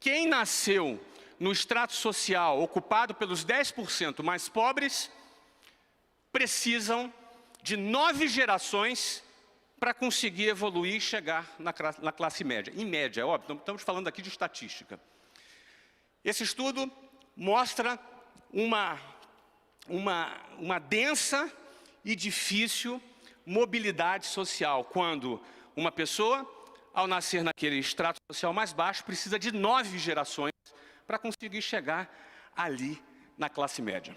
quem nasceu no extrato social ocupado pelos 10% mais pobres, precisam de 9 gerações para conseguir evoluir e chegar na classe média. Em média, é óbvio, estamos falando aqui de estatística. Esse estudo mostra uma densa e difícil mobilidade social, quando uma pessoa, ao nascer naquele extrato social mais baixo, precisa de 9 gerações para conseguir chegar ali na classe média.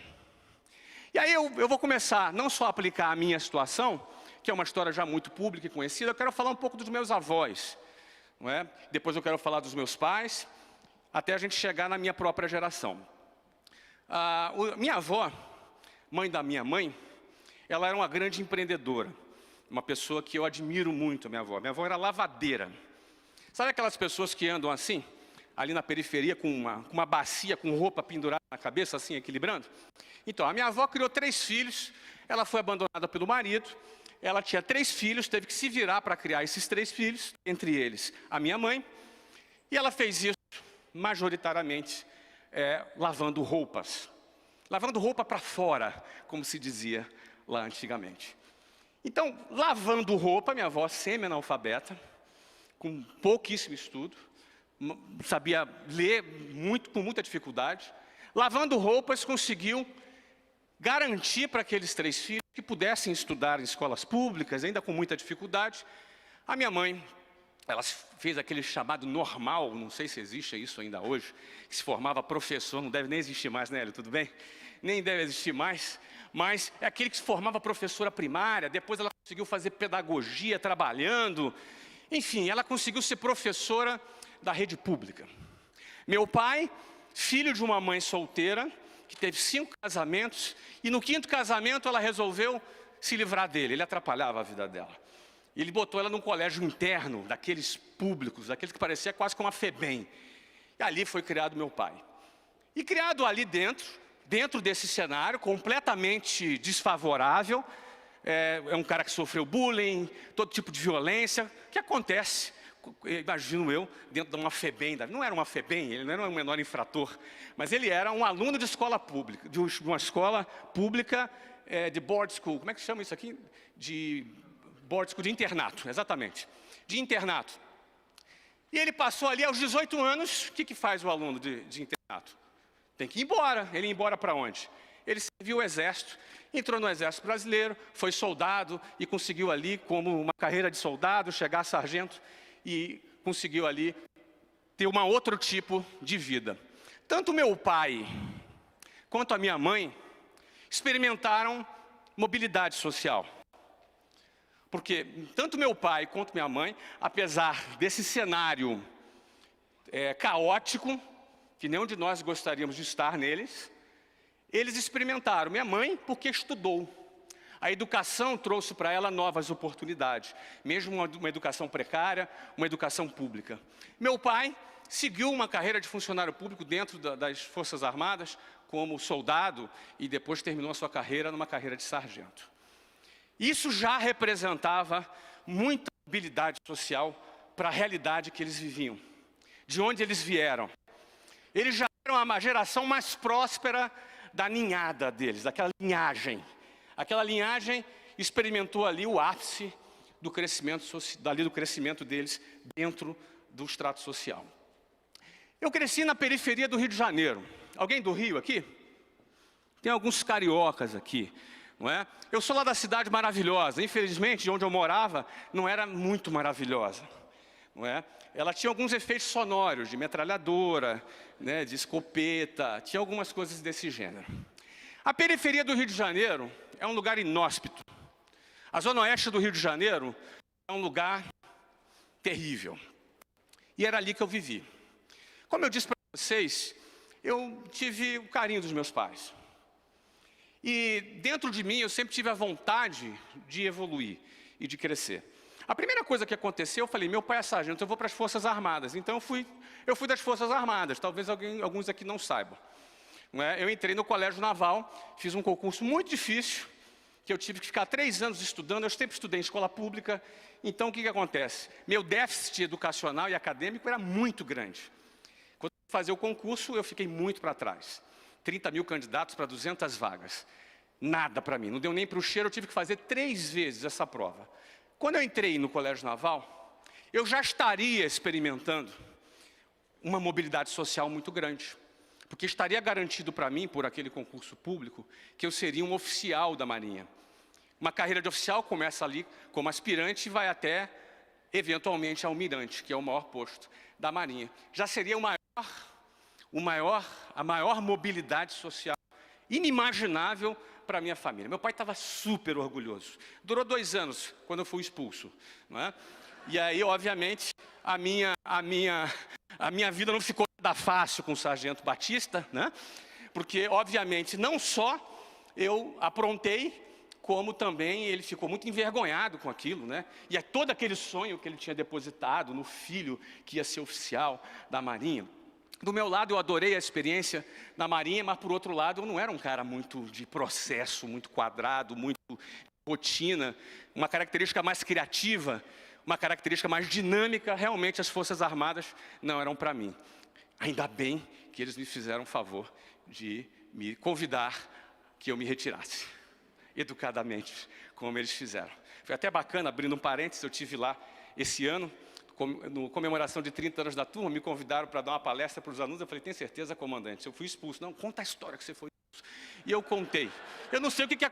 E aí eu vou começar não só a aplicar a minha situação, que é uma história já muito pública e conhecida, eu quero falar um pouco dos meus avós, não é? Depois eu quero falar dos meus pais, até a gente chegar na minha própria geração. Minha avó, mãe da minha mãe, ela era uma grande empreendedora, uma pessoa que eu admiro muito, minha avó. Minha avó era lavadeira. Sabe aquelas pessoas que andam assim, ali na periferia, com uma bacia, com roupa pendurada na cabeça, assim, equilibrando? Então, a minha avó criou 3 filhos, ela foi abandonada pelo marido, ela tinha 3 filhos, teve que se virar para criar esses 3 filhos, entre eles a minha mãe, e ela fez isso majoritariamente lavando roupas. Lavando roupa para fora, como se dizia lá antigamente. Então, lavando roupa, minha avó semi-analfabeta, com pouquíssimo estudo, sabia ler com muita dificuldade, lavando roupas, conseguiu garantir para aqueles 3 filhos que pudessem estudar em escolas públicas, ainda com muita dificuldade. A minha mãe, ela fez aquele chamado normal, não sei se existe isso ainda hoje, que se formava professor, não deve nem existir mais, né, Hélio, tudo bem? Nem deve existir mais, mas é aquele que se formava professora primária, depois ela conseguiu fazer pedagogia trabalhando, enfim, ela conseguiu ser professora da rede pública. Meu pai, filho de uma mãe solteira, que teve 5 casamentos, e no 5º casamento ela resolveu se livrar dele, ele atrapalhava a vida dela. Ele botou ela num colégio interno, daqueles públicos, daqueles que parecia quase como a FEBEM. E ali foi criado meu pai. E criado ali dentro desse cenário, completamente desfavorável, é um cara que sofreu bullying, todo tipo de violência, que acontece, imagino eu, dentro de uma FEBEM. Não era uma FEBEM, ele não era um menor infrator, mas ele era um aluno de escola pública, de uma escola pública de board school. Como é que chama isso aqui? De board school, de internato, exatamente, de internato. E ele passou ali aos 18 anos, o que faz o aluno de internato? Tem que ir embora. Ele ia embora para onde? Ele serviu o exército, entrou no exército brasileiro, foi soldado e conseguiu ali, como uma carreira de soldado, chegar a sargento e conseguiu ali ter um outro tipo de vida. Tanto meu pai quanto a minha mãe experimentaram mobilidade social. Porque tanto meu pai quanto minha mãe, apesar desse cenário caótico, que nenhum de nós gostaríamos de estar neles, eles experimentaram. Minha mãe, porque estudou. A educação trouxe para ela novas oportunidades, mesmo uma educação precária, uma educação pública. Meu pai seguiu uma carreira de funcionário público dentro das Forças Armadas, como soldado, e depois terminou a sua carreira numa carreira de sargento. Isso já representava muita mobilidade social para a realidade que eles viviam, de onde eles vieram. Eles já eram a geração mais próspera da ninhada deles, daquela linhagem. Aquela linhagem experimentou ali o ápice do crescimento deles dentro do extrato social. Eu cresci na periferia do Rio de Janeiro. Alguém do Rio aqui? Tem alguns cariocas aqui, não é? Eu sou lá da cidade maravilhosa. Infelizmente, de onde eu morava, não era muito maravilhosa, não é? Ela tinha alguns efeitos sonoros, de metralhadora, né, de escopeta, tinha algumas coisas desse gênero. A periferia do Rio de Janeiro é um lugar inóspito. A zona oeste do Rio de Janeiro é um lugar terrível. E era ali que eu vivi. Como eu disse para vocês, eu tive o carinho dos meus pais. E dentro de mim eu sempre tive a vontade de evoluir e de crescer. A primeira coisa que aconteceu, eu falei, meu pai é sargento, eu vou para as Forças Armadas. Então eu fui das Forças Armadas, talvez alguns aqui não saibam. Eu entrei no Colégio Naval, fiz um concurso muito difícil, que eu tive que ficar 3 anos estudando. Eu sempre estudei em escola pública. Então o que acontece? Meu déficit educacional e acadêmico era muito grande. Quando fazer o concurso, eu fiquei muito para trás. 30 mil candidatos para 200 vagas. Nada para mim, não deu nem para o cheiro, eu tive que fazer 3 vezes essa prova. Quando eu entrei no Colégio Naval, eu já estaria experimentando uma mobilidade social muito grande. Porque estaria garantido para mim, por aquele concurso público, que eu seria um oficial da Marinha. Uma carreira de oficial começa ali como aspirante e vai até, eventualmente, almirante, que é o maior posto da Marinha. Já seria a maior mobilidade social inimaginável para a minha família. Meu pai estava super orgulhoso. Durou 2 anos, quando eu fui expulso, não é? E aí, obviamente, a minha vida não ficou nada fácil com o Sargento Batista, né? Porque, obviamente, não só eu aprontei, como também ele ficou muito envergonhado com aquilo, né? E todo aquele sonho que ele tinha depositado no filho que ia ser oficial da Marinha. Do meu lado, eu adorei a experiência na Marinha, mas, por outro lado, eu não era um cara muito de processo, muito quadrado, muito rotina. Uma característica mais criativa, uma característica mais dinâmica, realmente as Forças Armadas não eram para mim. Ainda bem que eles me fizeram o favor de me convidar que eu me retirasse, educadamente, como eles fizeram. Foi até bacana, abrindo um parênteses, eu estive lá esse ano, no comemoração de 30 anos da turma, me convidaram para dar uma palestra para os alunos. Eu falei, tem certeza, comandante? Eu fui expulso. Não, conta a história que você foi expulso. E eu contei. Eu não sei o que